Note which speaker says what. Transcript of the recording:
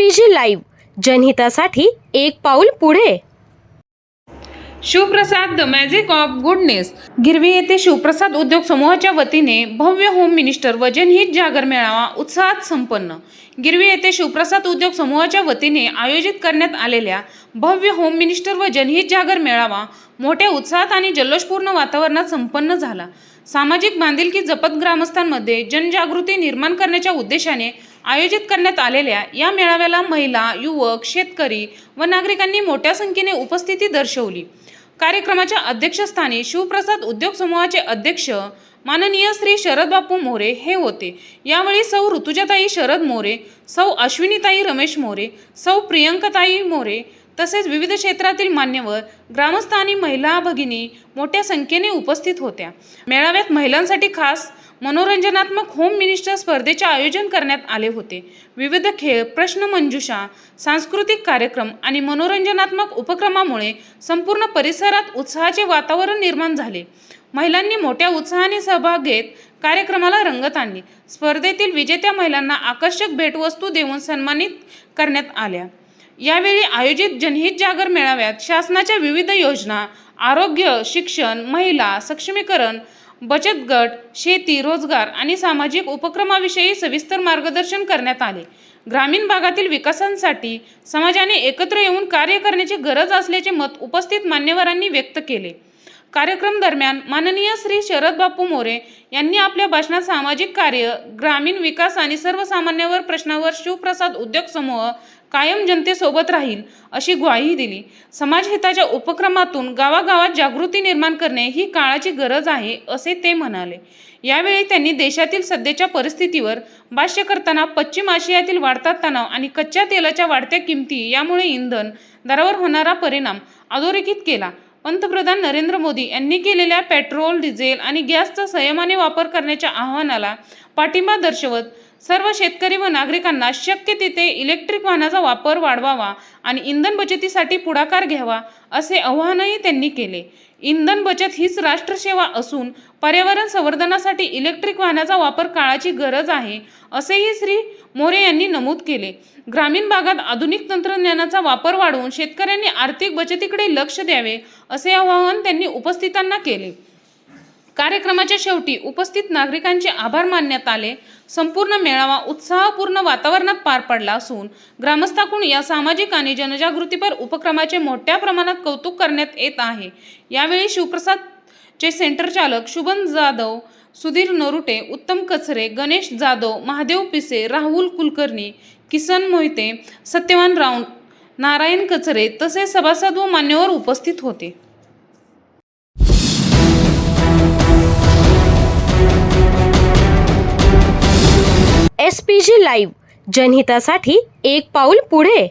Speaker 1: SPG live, जनहितासाठी एक पाऊल पुढे।
Speaker 2: Shivprasad the magic of goodness गिरवी येथे शिवप्रसाद उद्योग समूहाच्या वतीने भव्य होम मिनिस्टर व जनहित जागर मेळावा उत्साहात संपन्न। गिरवी येथे शिवप्रसाद उद्योग समूहाच्या वतीने आयोजित करण्यात आलेल्या भव्य होम मिनिस्टर व जनहित जागर मेळावा मोठ्या उत्साहात आणि जल्लोषपूर्ण वातावरणात संपन्न झाला। सामाजिक बांधिलकी जपत ग्रामस्थांमध्ये जनजागृती निर्माण करण्याच्या उद्देशाने आयोजित करण्यात आलेल्या या मेळाव्याला महिला, युवक, शेतकरी व नागरिकांनी मोठ्या संख्येने उपस्थिती दर्शवली। कार्यक्रमाच्या अध्यक्षस्थानी शिवप्रसाद उद्योग समूहाचे अध्यक्ष माननीय श्री शरद बापू मोरे हे होते। यावेळी सौ ऋतुजाताई शरद मोरे, सौ अश्विनीताई रमेश मोरे, सौ प्रियंकाताई मोरे तसेच विविध क्षेत्रातील मान्यवर, ग्रामस्थ आणि महिला भगिनी मोठ्या संख्येने उपस्थित होत्या। मेळाव्यात महिलांसाठी खास मनोरंजनात्मक होम मिनिस्टर स्पर्धेचे आयोजन करण्यात आले होते। विविध खेळ, प्रश्नमंजुषा, सांस्कृतिक कार्यक्रम आणि मनोरंजनात्मक उपक्रमामुळे संपूर्ण परिसरात उत्साहाचे वातावरण निर्माण झाले। महिलांनी मोठ्या उत्साहाने सहभाग घेत कार्यक्रमाला रंगत आणली। स्पर्धेतील विजेत्या महिलांना आकर्षक भेटवस्तू देऊन सन्मानित करण्यात आल्या। यावेळी आयोजित जनहित जागर मेळाव्यात शासनाच्या विविध योजना, आरोग्य, शिक्षण, महिला सक्षमीकरण, बचत गट, शेती, रोजगार आणि सामाजिक उपक्रमाविषयी सविस्तर मार्गदर्शन करण्यात आले। ग्रामीण भागातील विकासासाठी समाजाने एकत्र येऊन कार्य करण्याची गरज असल्याचे मत उपस्थित मान्यवरांनी व्यक्त केले। कार्यक्रम दरम्यान माननीय श्री शरद बापू मोरे यांनी आपल्या भाषणात सामाजिक कार्य, ग्रामीण विकास आणि सर्वसामान्यांवर प्रश्नावर शिवप्रसाद उद्योग समूह कायम जनतेसोबत राहील अशी ग्वाही दिली। समाजहिताच्या उपक्रमातून गावागावात जागृती निर्माण करणे ही काळाची गरज आहे असे ते म्हणाले। यावेळी त्यांनी देशातील सध्याच्या परिस्थितीवर भाष्य करताना पश्चिम आशियातील वाढता तणाव आणि कच्च्या तेलाच्या वाढत्या किमती यामुळे इंधन दरावर होणारा परिणाम अधोरेखित केला। पंतप्रधान नरेंद्र मोदी यांनी केलेल्या पेट्रोल, डिझेल आणि गॅसचा संयमाने वापर करण्याच्या आवाहनाला पाठिंबा दर्शवत सर्व शेतकरी व नागरिकांना शक्य तिथे इलेक्ट्रिक वाहनाचा वापर वाढवावा आणि इंधन बचतीसाठी पुढाकार घ्यावा असे आवाहनही त्यांनी केले। इंधन बचत हीच राष्ट्रसेवा असून पर्यावरण संवर्धनासाठी इलेक्ट्रिक वाहनाचा वापर काळाची गरज आहे असेही श्री मोरे यांनी नमूद केले। ग्रामीण भागात आधुनिक तंत्रज्ञानाचा वापर वाढवून शेतकऱ्यांनी आर्थिक बचतीकडे लक्ष द्यावे असे आवाहन त्यांनी उपस्थितांना केले। कार्यक्रमाच्या शेवटी उपस्थित नागरिकांचे आभार मानण्यात आले। संपूर्ण मेळावा उत्साहपूर्ण वातावरणात पार पडला असून ग्रामस्थांकडून या सामाजिक आणि जनजागृतीपर उपक्रमाचे मोठ्या प्रमाणात कौतुक करण्यात येत आहे। यावेळी शिवप्रसादचे सेंटर चालक शुभम जाधव, सुधीर नरुटे, उत्तम कचरे, गणेश जाधव, महादेव पिसे, राहुल कुलकर्णी, किसन मोहिते, सत्यवान राऊत, नारायण कचरे तसेच सभासद व मान्यवर उपस्थित होते।
Speaker 1: SPG लाईव्ह, जनहितासाठी एक पाऊल पुढे।